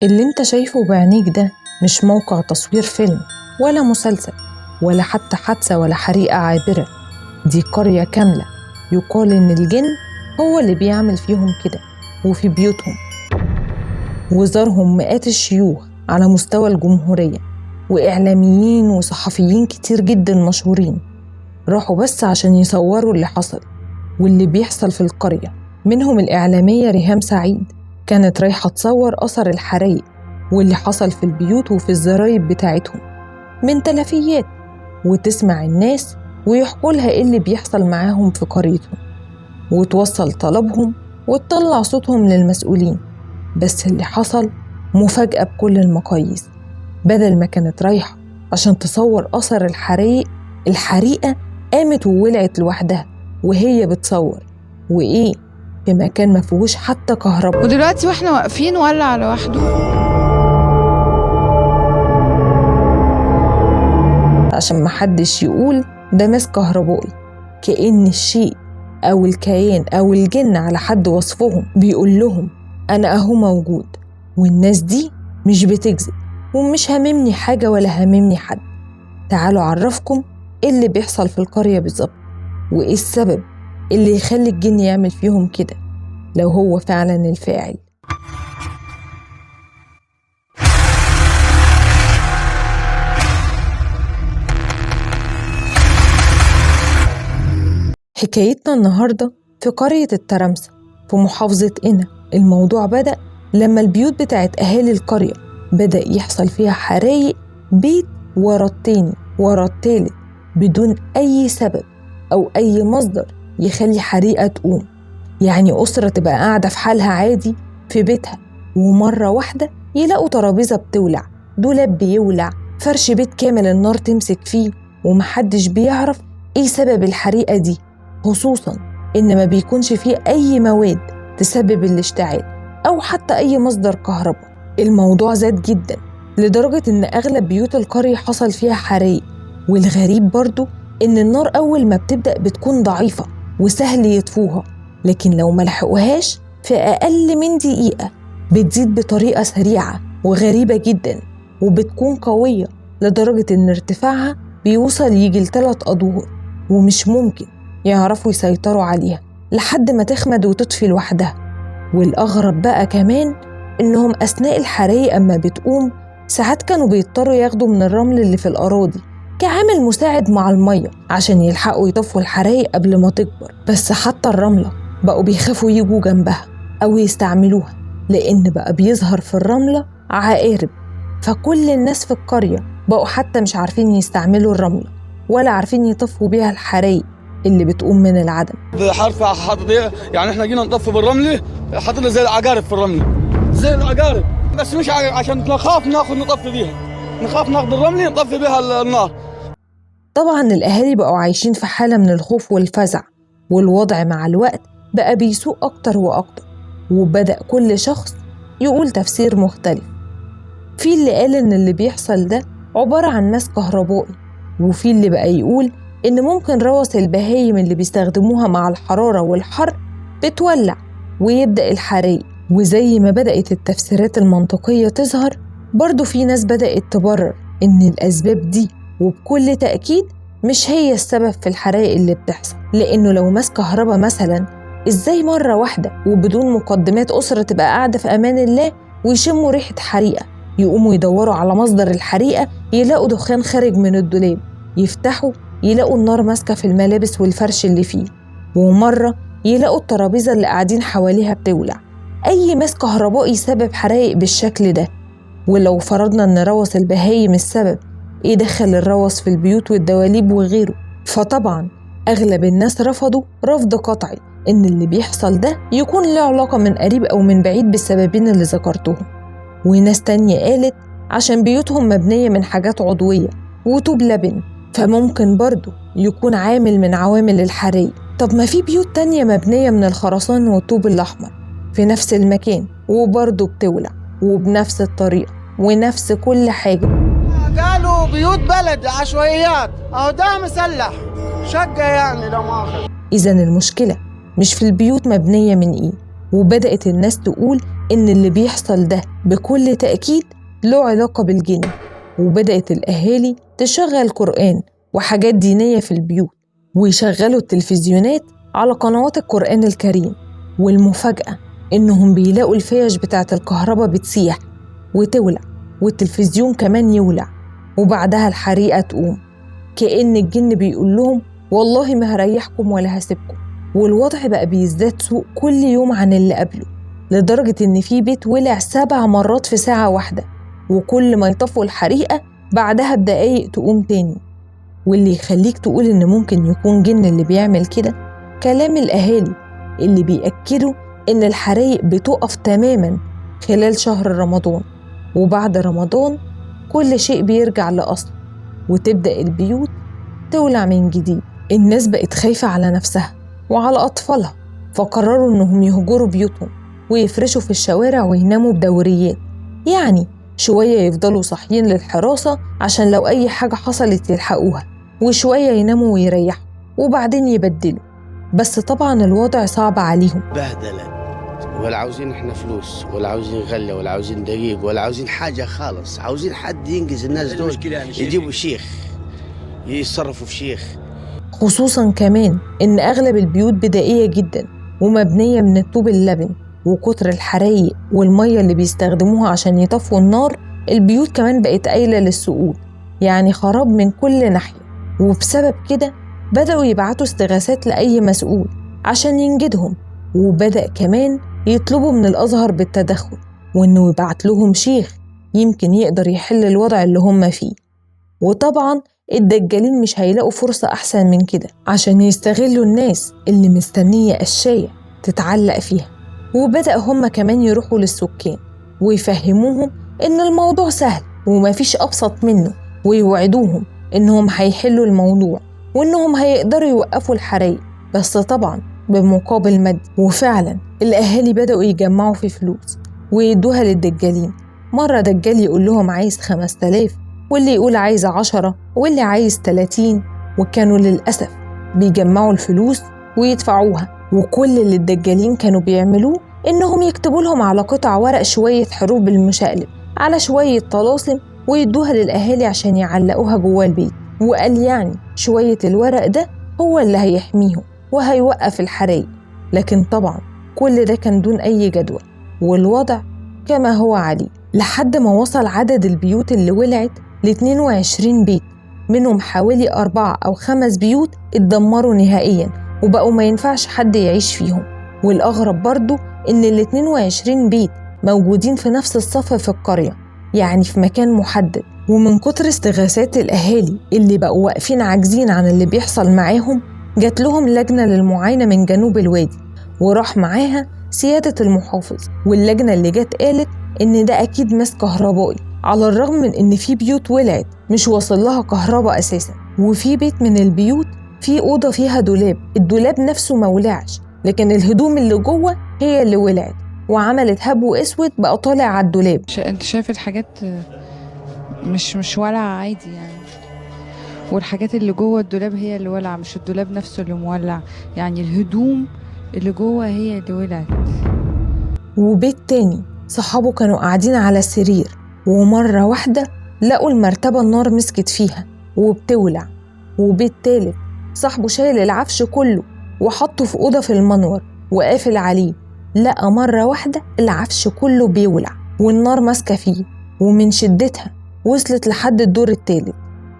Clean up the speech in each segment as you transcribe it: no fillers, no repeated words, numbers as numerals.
اللي انت شايفه بعينيك ده مش موقع تصوير فيلم ولا مسلسل ولا حتى حادثة ولا حريقة عابرة. دي قرية كاملة يقال إن الجن هو اللي بيعمل فيهم كده، وفي بيوتهم وزارهم مئات الشيوخ على مستوى الجمهورية، وإعلاميين وصحفيين كتير جدا مشهورين راحوا بس عشان يصوروا اللي حصل واللي بيحصل في القرية. منهم الإعلامية ريهام سعيد، كانت رايحة تصور أثر الحرايق واللي حصل في البيوت وفي الزرايب بتاعتهم من تلفيات، وتسمع الناس ويحكوا لها إيه اللي بيحصل معاهم في قريتهم، وتوصل طلبهم وتطلع صوتهم للمسؤولين. بس اللي حصل مفاجأة بكل المقاييس. بدل ما كانت رايحة عشان تصور أثر الحريقة قامت وولعت لوحدها وهي بتصور، وإيه، في مكان ما فيهوش حتى كهرباء. ودلوقتي واحنا واقفين ولع لوحده. عشان محدش يقول ده ماس كهربائي، كأن الشيء أو الكيان أو الجن على حد وصفهم بيقول لهم أنا أهو موجود، والناس دي مش بتكذب ومش هاممني حاجة ولا هاممني حد. تعالوا أعرفكم إيه اللي بيحصل في القرية بالظبط، وإيه السبب اللي يخلي الجن يعمل فيهم كده لو هو فعلا الفاعل. حكايتنا النهاردة في قرية الترمسة في محافظة قنا. الموضوع بدأ لما البيوت بتاعت أهالي القرية بدأ يحصل فيها حرايق، بيت ورا التاني ورا التالت، بدون أي سبب أو أي مصدر يخلي حريقة تقوم. يعني أسرة تبقى قاعدة في حالها عادي في بيتها، ومرة واحدة يلاقوا ترابيزة بتولع، دولاب بيولع، فرش بيت كامل النار تمسك فيه، ومحدش بيعرف إيه سبب الحريقة دي، خصوصاً إن ما بيكونش فيه أي مواد تسبب الاشتعال أو حتى أي مصدر كهرباء. الموضوع زاد جداً لدرجة إن أغلب بيوت القرية حصل فيها حرائق. والغريب برضو إن النار أول ما بتبدأ بتكون ضعيفة وسهل يطفوها، لكن لو ملحقوهاش في أقل من دقيقة بتزيد بطريقة سريعة وغريبة جداً، وبتكون قوية لدرجة إن ارتفاعها بيوصل يجي ل3 أدوار، ومش ممكن يعرفوا يسيطروا عليها لحد ما تخمد وتطفي لوحدها. والأغرب بقى كمان إنهم أثناء الحرائق أما بتقوم ساعات كانوا بيضطروا ياخدوا من الرمل اللي في الأراضي كعامل مساعد مع المية عشان يلحقوا يطفوا الحرائق قبل ما تكبر. بس حتى الرملة بقوا بيخافوا يجوا جنبها أو يستعملوها، لأن بقى بيظهر في الرملة عقارب، فكل الناس في القرية بقوا حتى مش عارفين يستعملوا الرملة ولا عارفين يطفوا بيها الحرائق اللي بتقوم من العدم. حرف حاطط يعني احنا جينا نطفي بالرمله، حاطين زي العقارب في الرمله، زي العقارب، بس مش عشان نخاف نطفي بيها، نخاف ناخذ الرمله نطفي بيها النار. طبعا الأهالي بقوا عايشين في حالة من الخوف والفزع، والوضع مع الوقت بقى بيسوء أكتر وأكتر، وبدأ كل شخص يقول تفسير مختلف. في اللي قال إن اللي بيحصل ده عبارة عن ماس كهربائي، وفي اللي بقى يقول إن ممكن روث البهايم اللي بيستخدموها مع الحرارة والحر بتولع ويبدأ الحريق. وزي ما بدأت التفسيرات المنطقية تظهر، برضو في ناس بدأت تبرر إن الأسباب دي وبكل تأكيد مش هي السبب في الحرائق اللي بتحصل، لأنه لو ماس كهرباء مثلا، إزاي مرة واحدة وبدون مقدمات أسرة تبقى قاعدة في أمان الله ويشموا ريحة حريقة، يقوموا يدوروا على مصدر الحريقة يلاقوا دخان خارج من الدولاب، يفتحوا يلاقوا النار ماسكة في الملابس والفرش اللي فيه، ومرة يلاقوا الترابيزة اللي قاعدين حواليها بتولع. أي ماس كهربائي سبب حرائق بالشكل ده. ولو فرضنا إن روث البهايم السبب، إيه دخل الروث في البيوت والدواليب وغيره؟ فطبعا أغلب الناس رفضوا رفض قطعي إن اللي بيحصل ده يكون له علاقة من قريب أو من بعيد بالسببين اللي ذكرتهم. وناس تانية قالت عشان بيوتهم مبنية من حاجات عضوية وطوب لبن، فممكن برضو يكون عامل من عوامل الحريق. طب ما في بيوت تانية مبنية من الخرسان والطوب الأحمر في نفس المكان وبرضو بتولع وبنفس الطريقة ونفس كل حاجة. قالوا بيوت بلد عشوائيات، أو ده مسلح شقة يعني لا مؤاخذة. إذن المشكلة مش في البيوت مبنية من إيه، وبدأت الناس تقول إن اللي بيحصل ده بكل تأكيد له علاقة بالجن، وبدأت الأهالي تشغل قرآن وحاجات دينية في البيوت، ويشغلوا التلفزيونات على قنوات القرآن الكريم. والمفاجأة إنهم بيلاقوا الفيش بتاعة الكهرباء بتسيح وتولع، والتلفزيون كمان يولع، وبعدها الحريقة تقوم، كأن الجن بيقول لهم والله ما هريحكم ولا هسيبكم. والوضع بقى بيزداد سوء كل يوم عن اللي قبله، لدرجة إن في بيت ولع 7 مرات في ساعة واحدة، وكل ما يطفوا الحريقة بعدها بدقايق تقوم تاني. واللي يخليك تقول إن ممكن يكون جن اللي بيعمل كده كلام الأهالي اللي بيأكدوا إن الحرايق بتقف تماماً خلال شهر رمضان، وبعد رمضان كل شيء بيرجع لأصله وتبدأ البيوت تولع من جديد. الناس بقت خايفة على نفسها وعلى أطفالها، فقرروا إنهم يهجروا بيوتهم ويفرشوا في الشوارع ويناموا بدوريات، يعني شوية يفضلوا صاحيين للحراسة عشان لو أي حاجة حصلت يلحقوها، وشوية يناموا ويريحوا وبعدين يبدلوا. بس طبعا الوضع صعب عليهم، بهدلة، ولا عاوزين احنا فلوس، ولا عاوزين غلة، ولا عاوزين دقيق، ولا عاوزين حاجة خالص. عاوزين حد ينقذ الناس دول، يجيبوا شيخ يتصرفوا في شيخ. خصوصا كمان إن أغلب البيوت بدائية جدا ومبنية من الطوب اللبن، وكتر الحرايق والمية اللي بيستخدموها عشان يطفوا النار البيوت كمان بقت قايلة للسقوط، يعني خراب من كل ناحية. وبسبب كده بدأوا يبعتوا استغاثات لأي مسؤول عشان ينجدهم، وبدأ كمان يطلبوا من الأزهر بالتدخل وإنه يبعت لهم شيخ يمكن يقدر يحل الوضع اللي هم فيه. وطبعا الدجالين مش هيلاقوا فرصة أحسن من كده عشان يستغلوا الناس اللي مستنية قشاية تتعلق فيها. وبدأ هم كمان يروحوا للسكان ويفهموهم إن الموضوع سهل ومفيش أبسط منه، ويوعدوهم إنهم هيحلوا الموضوع وإنهم هيقدروا يوقفوا الحرايق، بس طبعا بمقابل مادي. وفعلا الأهالي بدأوا يجمعوا في فلوس ويدوها للدجالين، مرة دجال يقول لهم عايز 5000، واللي يقول عايز 10، واللي عايز 30، وكانوا للأسف بيجمعوا الفلوس ويدفعوها. وكل اللي الدجالين كانوا بيعملوه إنهم يكتبوا لهم على قطع ورق شوية حروف بالمشقلب على شوية طلاسم ويدوها للأهالي عشان يعلقوها جوه البيت، وقال يعني شوية الورق ده هو اللي هيحميهم وهيوقف الحرايق. لكن طبعا كل ده كان دون أي جدوى، والوضع كما هو عليه، لحد ما وصل عدد البيوت اللي ولعت ل 22 بيت، منهم حوالي 4 أو 5 بيوت اتدمروا نهائياً وبقوا ما ينفعش حد يعيش فيهم. والأغرب برضو إن ال 22 بيت موجودين في نفس الصف في القرية، يعني في مكان محدد. ومن كتر استغاثات الأهالي اللي بقوا واقفين عاجزين عن اللي بيحصل معاهم، جات لهم لجنة للمعاينة من جنوب الوادي، وراح معاها سيادة المحافظ. واللجنة اللي جات قالت إن ده أكيد ماس كهربائي، على الرغم من إن في بيوت ولعت مش واصل لها كهرباء أساساً. وفي بيت من البيوت في أوضة فيها دولاب، الدولاب نفسه ما ولعش، لكن الهدوم اللي جوه هي اللي ولعت وعملت هبو أسود بقى طالع على الدولاب. انت شايف الحاجات مش ولع عادي يعني، والحاجات اللي جوه الدولاب هي اللي ولع، مش الدولاب نفسه اللي مولع، يعني الهدوم اللي جوه هي اللي ولعت. وبيت تاني صحابه كانوا قاعدين على السرير، ومرة واحدة لقوا المرتبة النار مسكت فيها وبتولع. وبيت تالت صاحبه شايل العفش كله وحطه في أوضة في المنور وقافل عليه، لقى مرة واحدة العفش كله بيولع والنار ماسكة فيه، ومن شدتها وصلت لحد الدور التالت.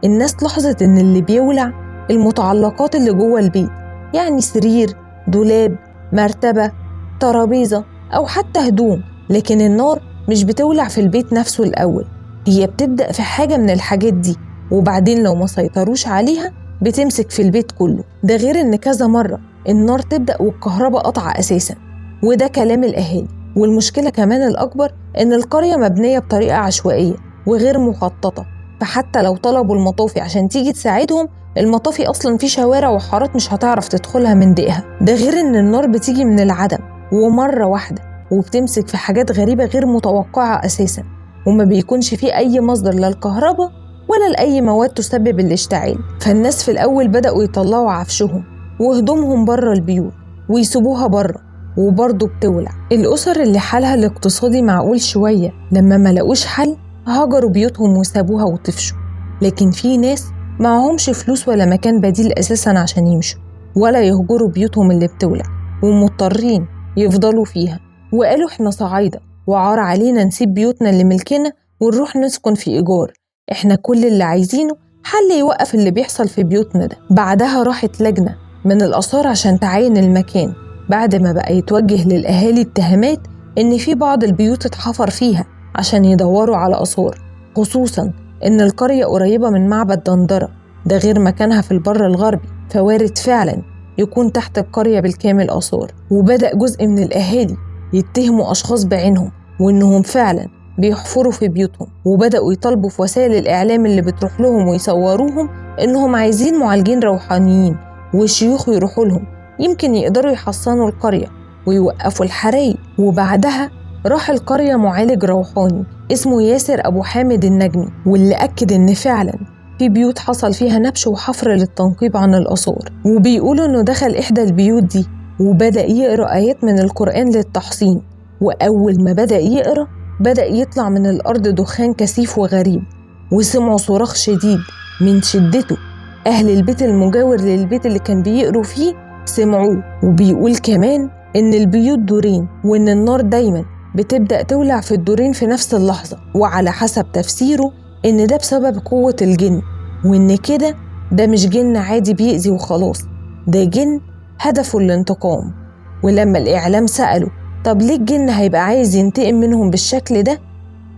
الناس لاحظت إن اللي بيولع المتعلقات اللي جوه البيت، يعني سرير، دولاب، مرتبة، ترابيزة، أو حتى هدوم، لكن النار مش بتولع في البيت نفسه الأول، هي بتبدأ في حاجة من الحاجات دي، وبعدين لو ما سيطروش عليها بتمسك في البيت كله. ده غير إن كذا مرة النار تبدأ والكهرباء قطع أساساً، وده كلام الأهالي. والمشكلة كمان الأكبر إن القرية مبنية بطريقة عشوائية وغير مخططة، فحتى لو طلبوا المطافي عشان تيجي تساعدهم، المطافي أصلاً في شوارع وحارات مش هتعرف تدخلها من دقها. ده غير إن النار بتيجي من العدم ومرة واحدة، وبتمسك في حاجات غريبة غير متوقعة أساساً، وما بيكونش فيه أي مصدر للكهرباء ولا لأي مواد تسبب الاشتعال. فالناس في الأول بدأوا يطلعوا عفشهم وهدومهم بره البيوت ويسيبوها بره، وبرضه بتولع. الأسر اللي حالها الاقتصادي معقول شوية لما ما لقوش حل هجروا بيوتهم وسابوها وطفشوا، لكن في ناس معهمش فلوس ولا مكان بديل أساساً عشان يمشوا ولا يهجروا بيوتهم اللي بتولع، ومضطرين يفضلوا فيها، وقالوا احنا صعايدة وعار علينا نسيب بيوتنا اللي ملكنا ونروح نسكن في إيجار، احنا كل اللي عايزينه حل يوقف اللي بيحصل في بيوتنا ده. بعدها راحت لجنة من الآثار عشان تعاين المكان، بعد ما بقى يتوجه للأهالي اتهامات إن في بعض البيوت اتحفر فيها عشان يدوروا على آثار، خصوصاً إن القرية قريبة من معبد دندرة، ده غير مكانها في البر الغربي، فوارد فعلاً يكون تحت القرية بالكامل آثار. وبدأ جزء من الأهالي يتهموا أشخاص بعينهم وإنهم فعلاً بيحفروا في بيوتهم، وبدأوا يطالبوا في وسائل الإعلام اللي بتروح لهم ويصوروهم إنهم عايزين معالجين روحانيين وشيوخ يروحوا لهم يمكن يقدروا يحصنوا القرية ويوقفوا الحرايق. وبعدها راح القرية معالج روحاني اسمه ياسر أبو حامد النجمي، واللي أكد إن فعلاً في بيوت حصل فيها نبش وحفر للتنقيب عن الآثار. وبيقولوا إنه دخل إحدى البيوت دي وبدأ يقرأ آيات من القرآن للتحصين، وأول ما بدأ يطلع من الأرض دخان كثيف وغريب، وسمعوا صراخ شديد من شدته. أهل البيت المجاور للبيت اللي كان بيقروا فيه سمعوه. وبيقول كمان إن البيوت دورين، وإن النار دايماً بتبدأ تولع في الدورين في نفس اللحظة، وعلى حسب تفسيره إن ده بسبب قوة الجن، وإن كده ده مش جن عادي بيأذي وخلاص، ده جن هدفه الانتقام. ولما الإعلام سأله طب ليه الجن هيبقى عايز ينتقم منهم بالشكل ده؟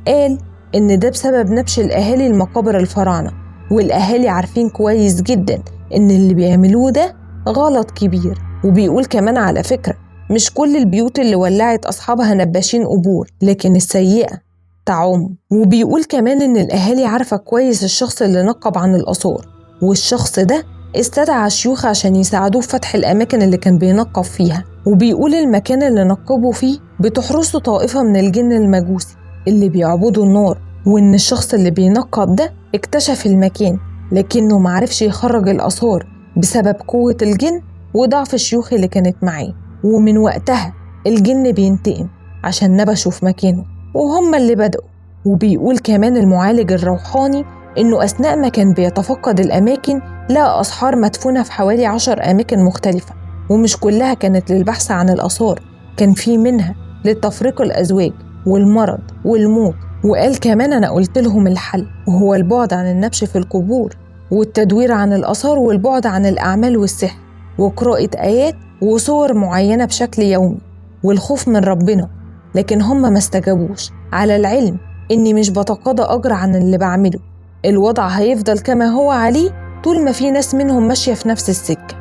قال إن ده بسبب نبش الأهالي المقابر الفراعنة، والأهالي عارفين كويس جدا إن اللي بيعملوه ده غلط كبير. وبيقول كمان على فكرة مش كل البيوت اللي ولعت أصحابها نباشين قبور، لكن السيئة تعم. وبيقول كمان إن الأهالي عارفة كويس الشخص اللي نقب عن الآثار، والشخص ده استدعى شيوخ عشان يساعدوه في فتح الأماكن اللي كان بينقب فيها. وبيقول المكان اللي نقبوا فيه بتحرسه طائفة من الجن المجوسي اللي بيعبدوا النار، وإن الشخص اللي بينقب ده اكتشف المكان لكنه معرفش يخرج الآثار بسبب قوة الجن وضعف الشيوخ اللي كانت معاه، ومن وقتها الجن بينتقم عشان نبشوا في مكانه وهم اللي بدأوا. وبيقول كمان المعالج الروحاني إنه أثناء ما كان بيتفقد الأماكن لقى أسحار مدفونة في حوالي 10 أماكن مختلفة، ومش كلها كانت للبحث عن الآثار، كان في منها لتفريق الأزواج والمرض والموت. وقال كمان أنا قلت لهم الحل، وهو البعد عن النبش في القبور والتدوير عن الآثار والبعد عن الأعمال والسحر وقراءة آيات وصور معينة بشكل يومي والخوف من ربنا، لكن هم ما استجابوش، على العلم إني مش بتقاضى أجر عن اللي بعمله، الوضع هيفضل كما هو عليه طول ما في ناس منهم ماشية في نفس السكة.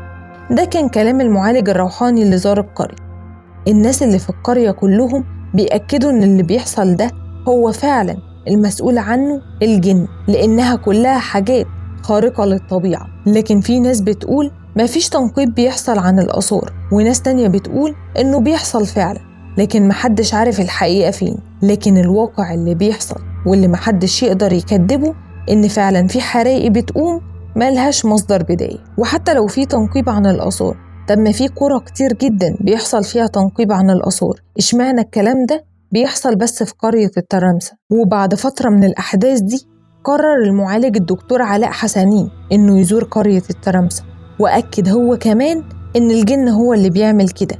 ده كان كلام المعالج الروحاني اللي زار القرية. الناس اللي في القرية كلهم بيأكدوا إن اللي بيحصل ده هو فعلا المسؤول عنه الجن، لأنها كلها حاجات خارقة للطبيعة. لكن في ناس بتقول مفيش تنقيب بيحصل عن الآثار، وناس تانية بتقول إنه بيحصل فعلا لكن محدش عارف الحقيقة فين. لكن الواقع اللي بيحصل واللي محدش يقدر يكذبه إن فعلا في حرائق بتقوم ملهاش مصدر بداية. وحتى لو في تنقيب عن الآثار، طب ما في قرى كتير جدا بيحصل فيها تنقيب عن الآثار، اشمعنى الكلام ده بيحصل بس في قرية الترمسة؟ وبعد فترة من الأحداث دي قرر المعالج الدكتور علاء حسنين إنه يزور قرية الترمسة، وأكد هو كمان إن الجن هو اللي بيعمل كده،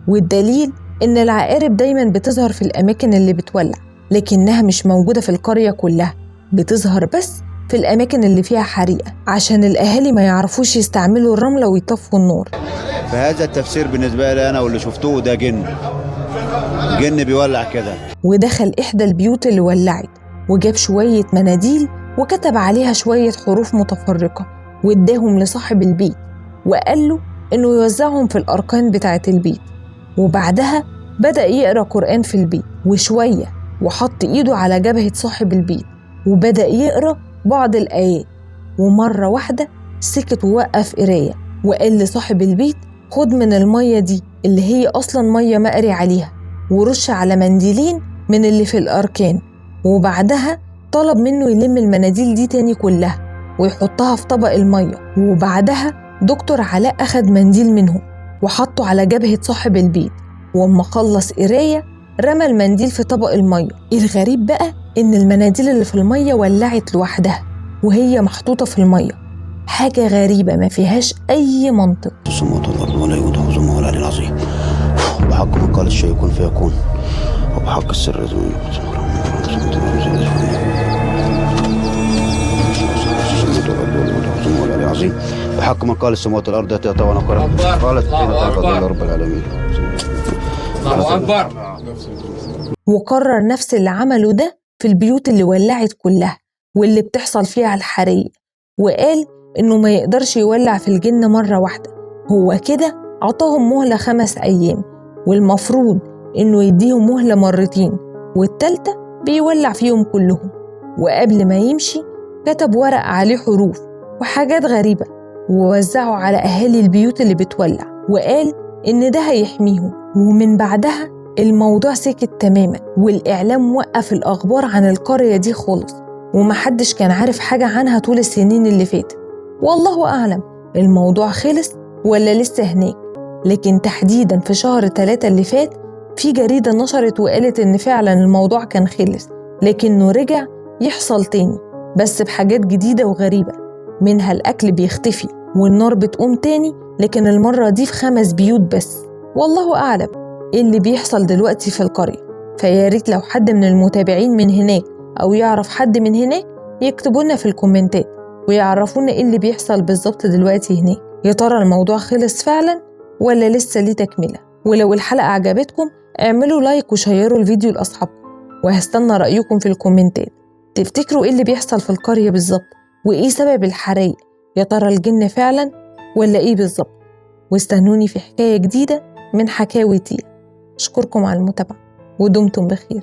والدليل إن العقارب دايما بتظهر في الأماكن اللي بتولع، لكنها مش موجودة في القرية كلها، بتظهر بس في الأماكن اللي فيها حريقة عشان الأهالي ما يعرفوش يستعملوا الرملة ويطفوا النار. فهذا التفسير بالنسبة لي أنا واللي شفتوه ده جن بيولع كده. ودخل إحدى البيوت اللي ولعت وجاب شوية مناديل وكتب عليها شوية حروف متفرقة واداهم لصاحب البيت وقال له إنه يوزعهم في الأركان بتاعة البيت. وبعدها بدأ يقرأ قرآن في البيت وشوية، وحط إيده على جبهة صاحب البيت وبدأ يقرأ بعض الآيات، ومرة واحدة سكت ووقف قراية وقال لصاحب البيت خد من المية دي اللي هي أصلا مية مقري عليها ورش على منديلين من اللي في الأركان. وبعدها طلب منه يلم المناديل دي تاني كلها ويحطها في طبق المية. وبعدها دكتور علاء أخد منديل منهم وحطه على جبهة صاحب البيت وأما خلص قراية رمى المنديل في طبق المية. الغريب بقى إن المناديل اللي في المية ولعت لوحدها وهي محطوطة في المية. حاجة غريبة ما فيهاش أي منطق. السماوات والأرض ولا يؤوده حفظهما العلي العظيم. وبحق من قال الشيء يكون فيكون وبحق السر العظيم. بحق من قال السماوات والأرض يأتيها ونقرا قالت حين رب العالمين. الله أكبر. وقرر نفس اللي عمله ده في البيوت اللي ولعت كلها واللي بتحصل فيها الحريق، وقال إنه ما يقدرش يولع في الجن مرة واحدة. هو كده عطاهم مهلة 5 أيام، والمفروض إنه يديهم مهلة مرتين، والتالتة بيولع فيهم كلهم. وقبل ما يمشي كتب ورق عليه حروف وحاجات غريبة ووزعه على أهالي البيوت اللي بتولع، وقال إن ده هيحميهم. ومن بعدها الموضوع سكت تماما، والإعلام وقف الأخبار عن القرية دي خالص، ومحدش كان عارف حاجة عنها طول السنين اللي فاتت. والله أعلم الموضوع خلص ولا لسه هناك. لكن تحديدا في شهر 3 اللي فات في جريدة نشرت وقالت إن فعلا الموضوع كان خلص، لكنه رجع يحصل تاني بس بحاجات جديدة وغريبة. منها الأكل بيختفي والنار بتقوم تاني، لكن المرة دي في 5 بيوت بس. والله أعلم إيه اللي بيحصل دلوقتي في القرية. فياريت لو حد من المتابعين من هناك أو يعرف حد من هناك يكتبولنا في الكومنتات ويعرفونا إيه اللي بيحصل بالظبط دلوقتي هناك. يا ترى الموضوع خلص فعلا ولا لسه ليه تكملة؟ ولو الحلقة عجبتكم اعملوا لايك وشيروا الفيديو لأصحابكم، وهستنى رأيكم في الكومنتات. تفتكروا إيه اللي بيحصل في القرية بالظبط؟ وإيه سبب الحرائق؟ يا ترى الجن فعلا ولا إيه بالظبط؟ واستنوني في حكاية جديدة من حكاوي تيا. أشكركم على المتابعة ودمتم بخير.